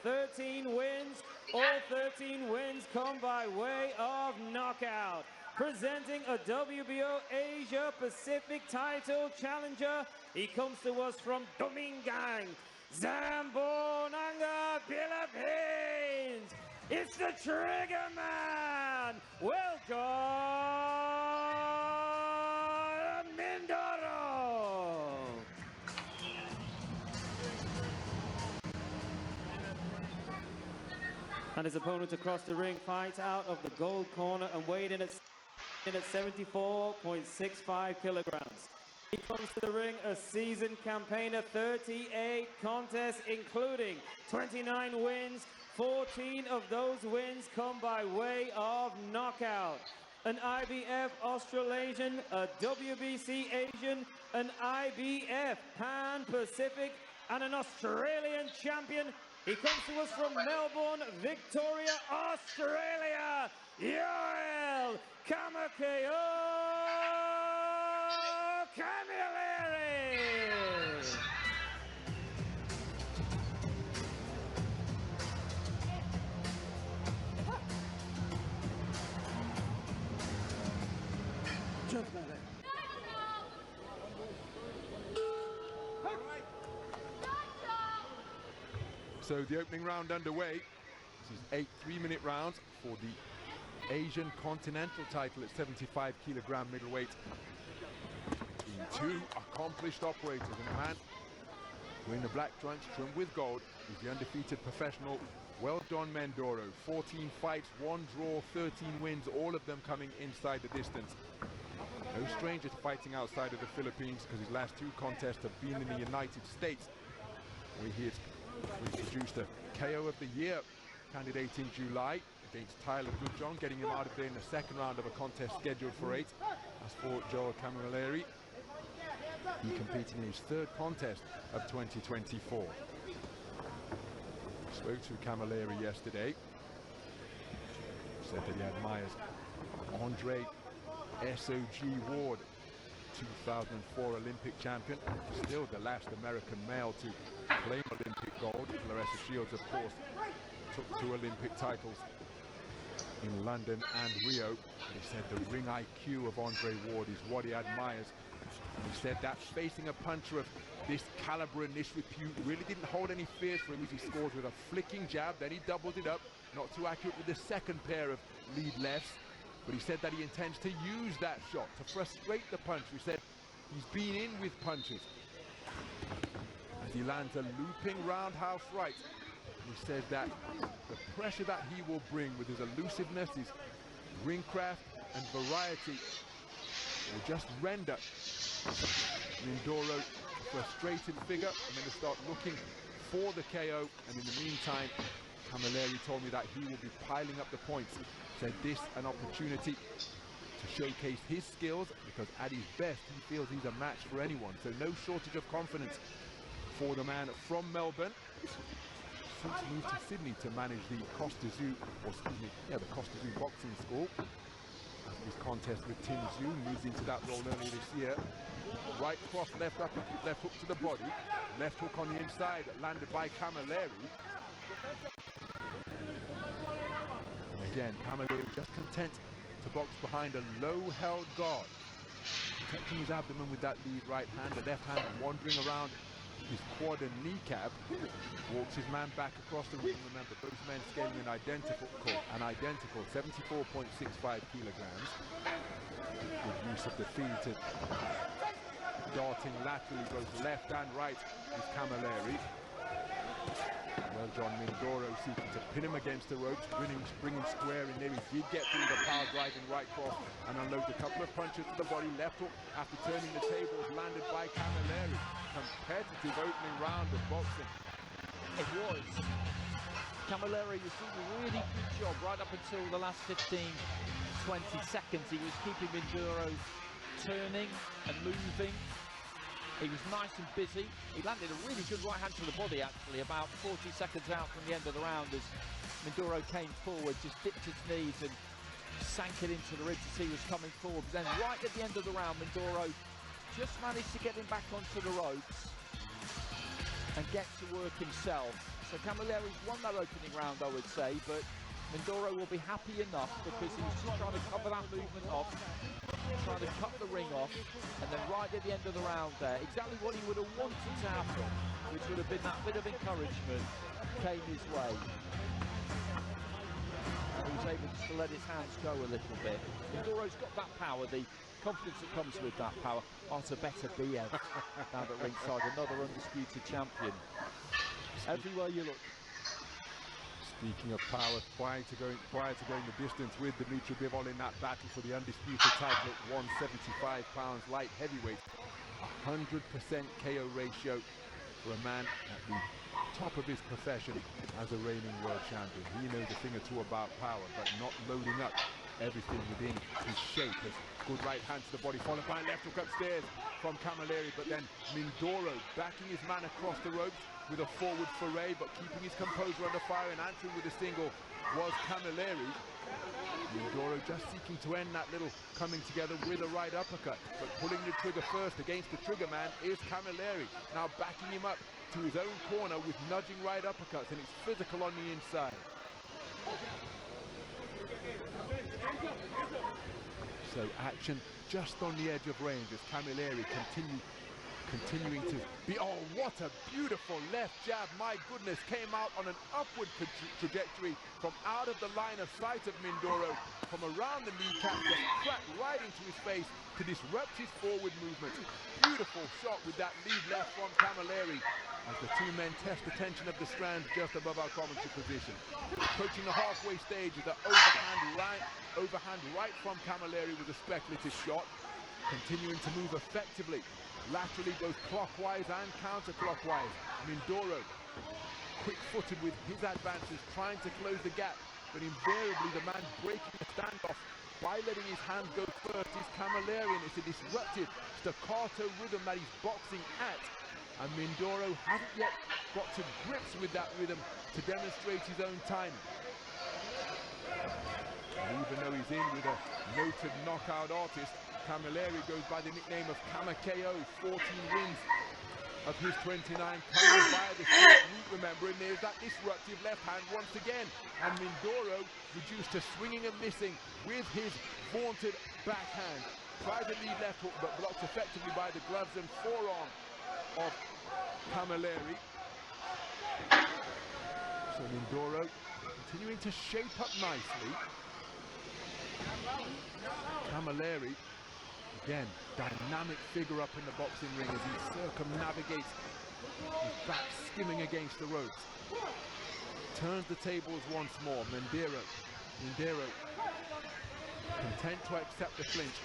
13 wins. All 13 wins come by way of knockout. Presenting a WBO Asia Pacific title challenger, he comes to us from Domingang, Zamboanga, Philippines. It's the Trigger Man. Welcome, Mindoro. And his opponent across the ring fights out of the gold corner and weighed in at 74.65 kilograms. He comes to the ring a seasoned campaigner, 38 contests, including 29 wins. 14 of those wins come by way of knockout. An IBF Australasian, a WBC Asian, an IBF Pan-Pacific, and an Australian champion. He comes to us from Melbourne, Victoria, Australia, Yoel Camilleri. So the opening round underway. This is 8 3-minute rounds for the Asian Continental title at 75 kilogram middleweight. In two accomplished operators, and a man wearing the black trunks trimmed with gold is the undefeated professional Showdown Mindoro. 14 fights, 1 draw, 13 wins, all of them coming inside the distance. No stranger to fighting outside of the Philippines, because his last 2 contests have been in the United States, where he has produced a KO of the year candidate in July against Tyler Goodjohn, getting him out of there in the second round of a contest scheduled for 8. As for Joel Camilleri, he competing in his 3rd contest of 2024. Spoke to Camilleri yesterday. Said that he admires Andre S.O.G. Ward, 2004 Olympic champion, still the last American male to claim Olympic gold. Claressa Shields, of course, took 2 Olympic titles in London and Rio. He said the ring IQ of Andre Ward is what he admires. And he said that facing a puncher of this caliber and this repute really didn't hold any fears for him, as he scored with a flicking jab, then he doubled it up, not too accurate with the second pair of lead lefts. But he said that he intends to use that shot to frustrate the puncher. He said he's been in with punches. As he lands a looping roundhouse right, he says that the pressure that he will bring with his elusiveness, his ring craft and variety will just render Mindoro a frustrated figure, and then to start looking for the KO. And in the meantime, Camilleri told me that he will be piling up the points. Said this an opportunity to showcase his skills, because at his best he feels he's a match for anyone. So no shortage of confidence for the man from Melbourne. Since moved to Sydney to manage the Costa Zoo, the Costa Zoo boxing school. After his contest with Tim Zhu, moves into that role earlier this year. Right cross, left hook to the body, left hook on the inside, landed by Camilleri. Again, Camilleri just content to box behind a low-held guard, protecting his abdomen with that lead right hand, the left hand wandering around his quad and kneecap, walks his man back across the ring. Remember, both men scaling an identical 74.65 kilograms. Good use of the feet to darting laterally, both left and right, with Camilleri. Showdown Mindoro seeking to pin him against the ropes, bringing square in there. He did get through the power driving right cross and unload a couple of punches to the body. Left hook after turning the tables, landed by Camilleri. Competitive opening round of boxing. It was. Camilleri was doing a really good job right up until the last 15-20 seconds. He was keeping Mindoro turning and moving. He was nice and busy. He landed a really good right hand to the body, actually, about 40 seconds out from the end of the round, as Mindoro came forward, just dipped his knees and sank it into the ribs as he was coming forward. But then right at the end of the round, Mindoro just managed to get him back onto the ropes and get to work himself. So Camilleri's won that opening round, I would say, but Mindoro will be happy enough because he's just trying to cover that movement off, trying to cut the ring off, and then right at the end of the round there, exactly what he would have wanted to happen, which would have been that bit of encouragement, came his way. He was able just to let his hands go a little bit. Mindoro's got that power, the confidence that comes with that power. Arta better Biev down at ringside, another undisputed champion. Everywhere you look. Speaking of power, prior to going the distance with Dimitri Bivol in that battle for the undisputed title at 175 pounds light heavyweight, 100% KO ratio for a man at the top of his profession as a reigning world champion. He knows a thing or two about power, but not loading up everything within his shape. As good right hand to the body, followed by a left hook upstairs from Camilleri, but then Mindoro backing his man across the ropes with a forward foray, but keeping his composure under fire and answering with a single was Camilleri. Mindoro just seeking to end that little coming together with a right uppercut, but pulling the trigger first against the trigger man is Camilleri. Now backing him up to his own corner with nudging right uppercuts, and it's physical on the inside. So action just on the edge of range as Camilleri continuing to be, oh, what a beautiful left jab, my goodness, came out on an upward trajectory from out of the line of sight of Mindoro, from around the kneecap, just cracked right into his face to disrupt his forward movement. Beautiful shot with that lead left from Camilleri as the two men test the tension of the strand just above our commentary position. Approaching the halfway stage with the overhand right from Camilleri with a speculative shot, continuing to move effectively laterally, both clockwise and counterclockwise. Mindoro quick-footed with his advances, trying to close the gap, but invariably the man breaking the standoff by letting his hand go first is Camilleri, and it's a disruptive staccato rhythm that he's boxing at, and Mindoro hasn't yet got to grips with that rhythm to demonstrate his own timing. And even though he's in with a noted knockout artist, Camilleri goes by the nickname of Kama KO, 14 wins of his 29 coming via the short route, remembering there's that disruptive left hand once again, and Mindoro reduced to swinging and missing with his vaunted backhand. Tries a lead left hook but blocked effectively by the gloves and forearm of Camilleri. So Mindoro continuing to shape up nicely. Camilleri, again, dynamic figure up in the boxing ring as he circumnavigates, his back skimming against the ropes. Turns the tables once more. Mindoro content to accept the clinch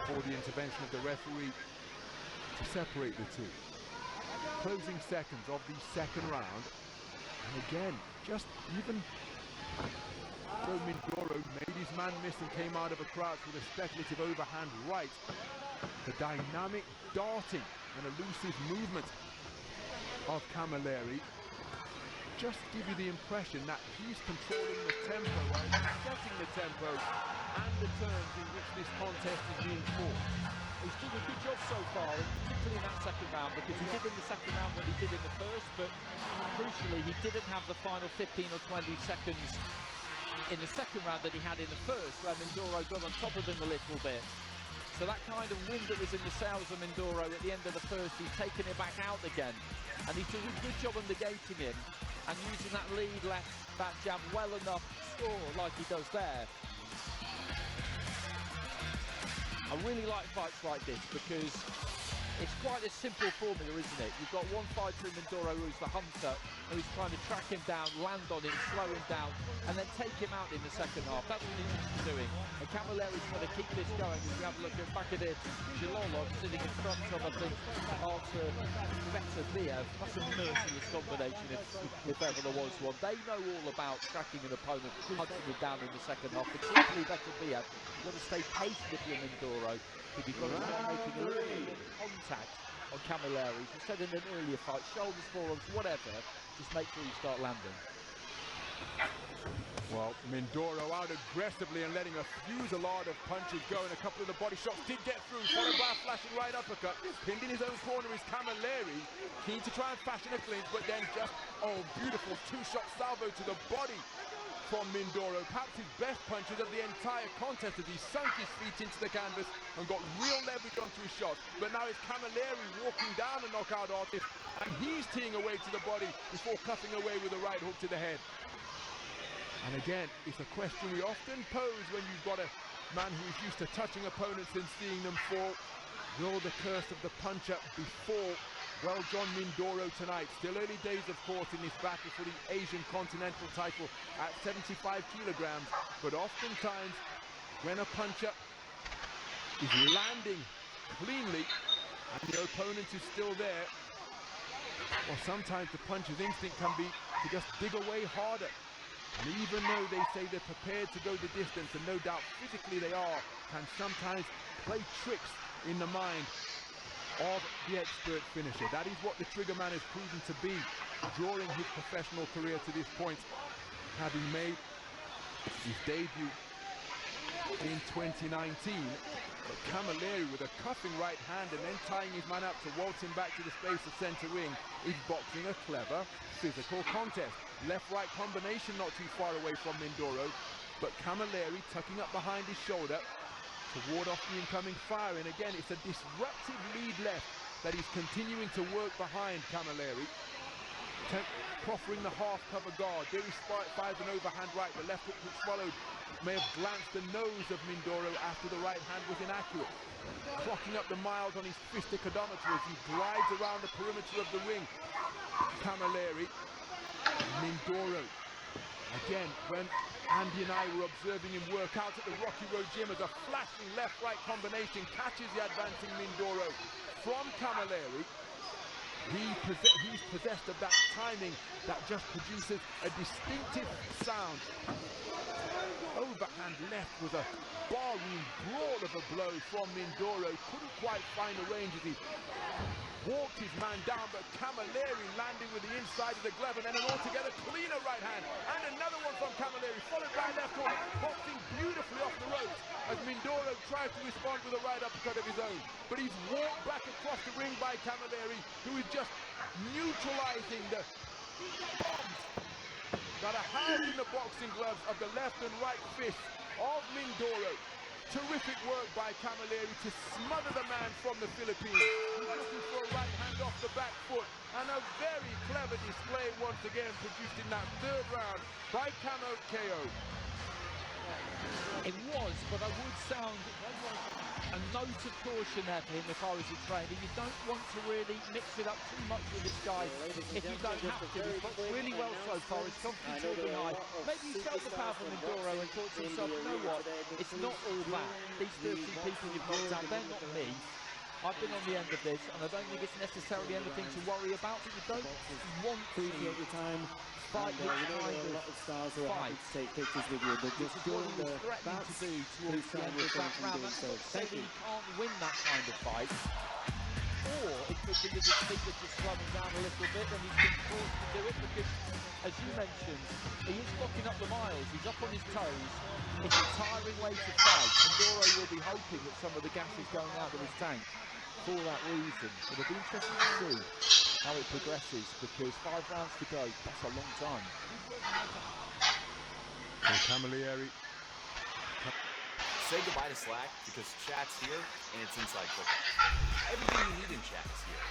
before the intervention of the referee to separate the two. Closing seconds of the second round, and again, just even though Mindoro made his man miss and came out of a crouch with a speculative overhand right, the dynamic darting and elusive movement of Camilleri just give you the impression that he's controlling the tempo, right? Setting the tempo and the terms in which this contest is being fought. He's doing a good job so far, and particularly in that second round, because he did in the second round what he did in the first, but crucially he didn't have the final 15 or 20 seconds in the second round that he had in the first, where Mindoro got on top of him a little bit. So that kind of wind that was in the sails of Mindoro at the end of the first, he's taken it back out again, and he's doing a good job of negating him and using that lead left back jab well enough to score like he does there. I really like fights like this because it's quite a simple formula, isn't it? You've got one fighter in Mindoro who's the hunter, who's trying to track him down, land on him, slow him down, and then take him out in the second half. That's what he's used to doing. And Camilleri's going to keep this going. If you have a look at back at it, Jalolov sitting in front of, I think, Arta better Biev. That's a merciless combination if ever there was one. They know all about tracking an opponent, hunting him down in the second half, particularly better Biev. You've got to stay patient if you're Mindoro, but you've got to start making a little bit of contact on Camilleri. As we said in an earlier fight, shoulders, forearms, whatever, just make sure you start landing. Well, Mindoro out aggressively and letting a fusillade of punches go, and a couple of the body shots did get through, followed by a flashing right uppercut. Pinned in his own corner is Camilleri, keen to try and fashion a clinch, but then just, beautiful two-shot salvo to the body from Mindoro. Perhaps his best punches of the entire contest as he sunk his feet into the canvas and got real leverage onto his shots. But now it's Camilleri walking down the knockout artist, and he's teeing away to the body before cutting away with a right hook to the head. And again, it's a question we often pose when you've got a man who is used to touching opponents and seeing them fall. Will the curse of the puncher befall John Mindoro tonight? Still early days, of course, in this battle for the Asian Continental title at 75 kilograms. But oftentimes, when a puncher is landing cleanly and the opponent is still there, well, sometimes the puncher's instinct can be to just dig away harder. And even though they say they're prepared to go the distance, and no doubt physically they are, can sometimes play tricks in the mind of the expert finisher. That is what the Trigger Man has proven to be during his professional career to this point, having made his debut in 2019. But Camilleri, with a cuffing right hand and then tying his man up to waltz him back to the space of center ring, is boxing a clever physical contest. Left-right combination not too far away from Mindoro, but Camilleri tucking up behind his shoulder to ward off the incoming fire. And again, it's a disruptive lead left that he's continuing to work behind Camilleri, proffering the half-cover guard. There he fires an overhand right. The left hook which followed may have glanced the nose of Mindoro after the right hand was inaccurate. Clocking up the miles on his fistic odometer as he glides around the perimeter of the ring. Camilleri, Mindoro. Again, when Andy and I were observing him work out at the Rocky Road Gym, as a flashing left-right combination catches the advancing Mindoro from Camilleri. He's possessed of that timing that just produces a distinctive sound. Overhand left was a barroom brawl of a blow from Mindoro. Couldn't quite find the range as he walked his man down, but Camilleri landing with the inside of the glove, and then an altogether cleaner right hand, and another one from Camilleri, followed by left hook, boxing beautifully off the ropes as Mindoro tries to respond with a right uppercut of his own. But he's walked back across the ring by Camilleri, who is just neutralizing the bombs that are housed in the boxing gloves of the left and right fists of Mindoro. Terrific work by Camilleri to smother the man from the Philippines. He's looking for a right hand off the back foot, and a very clever display once again produced in that third round by Camo KO. It was, but I would sound a note of caution there for him if I was a trainer. You don't want to really mix it up too much with this guy if you don't have to. He's boxed really well so far. His confidence will be high. Maybe he felt the power from Mindoro and thought to himself, you know what, it's not all that. These 13 people you've knocked out, they're not me. I've been on the end of this, and I don't think it's necessarily anything to worry about, but you don't want to Appreciate your time. fight this You know, kind there are a lot of of stars who are happy fight. to take pictures with you, but just What during he was the threatening bouts, to do towards please the try end and of that refrain from round. doing That's so. not to say Thank that you. he can't win that kind of fight, or it could be that his feet are just slowing down a little bit and he's been forced to do it because, as you mentioned, he is blocking up the miles, he's up on his toes. It's a tiring way to fight. Mindoro will be hoping that some of the gas is going out of his tank for that reason. It'll be interesting to see how it progresses, because 5 rounds to go, that's a long time. So Camilleri. Say goodbye to Slack, because chat's here and it's inside football. Everything you need in chat is here.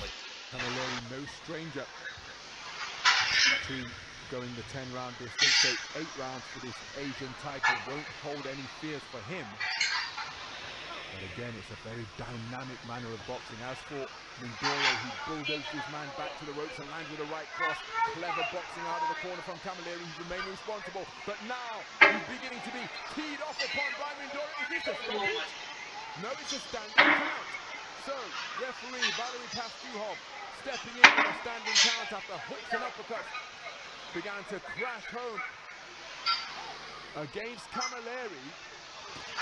Like Camilleri, no stranger to going the 10-round distance, so 8 rounds for this Asian title won't hold any fears for him. But again, it's a very dynamic manner of boxing. As for Mindoro, he bulldozed his man back to the ropes and lands with a right cross. Clever boxing out of the corner from Camilleri, who's remained responsible. But now, he's beginning to be teed off upon by Mindoro. Is this a stoppage? No, it's a standing count. So, referee Valery Pastuhov stepping in with a standing count after hooks and uppercuts began to crash home against Camilleri.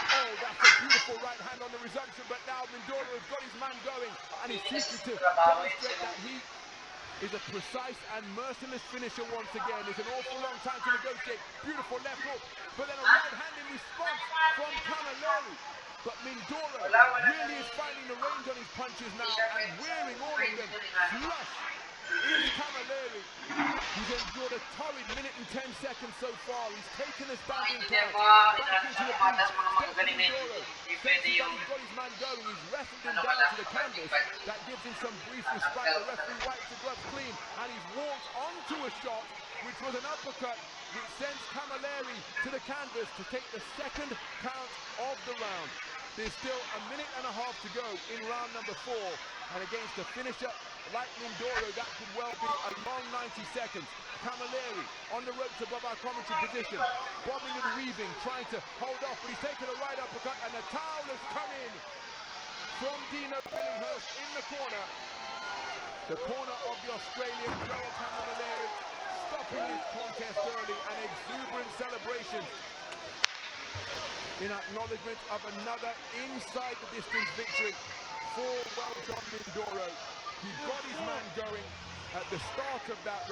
Oh, that's a beautiful right hand on the resumption, but now Mindoro has got his man going, and he's seeking to demonstrate that he is a precise and merciless finisher once again. It's an awful long time to negotiate. Beautiful left hook, but then a right-handed response from Camilleri. But Mindoro really is finding the range on his punches now and wearing all of them. Flush is Camilleri. He's endured a torrid minute and 10 seconds so far. He's taken a standing count. Back into the breach. Steps Mindoro. Senses that he's got his man going. He's wrestled him down to the canvas. That gives him some brief respite. The referee wipes the gloves clean and he's walked onto a shot, which was an uppercut, which sends Camilleri to the canvas to take the second count of the round. There's still a minute and a half to go in round number 4, and against a finisher like Mindoro, that could well be a long 90 seconds. Camilleri on the ropes above our commentary position, bobbing and weaving, trying to hold off, but he's taken a right uppercut, and the towel has come in from Dino Billinghurst in the corner of the Australian Joel Camilleri, stopping this contest early. An exuberant celebration in acknowledgement of another inside the distance victory for well done Mindoro. He got his man going at the start of that round.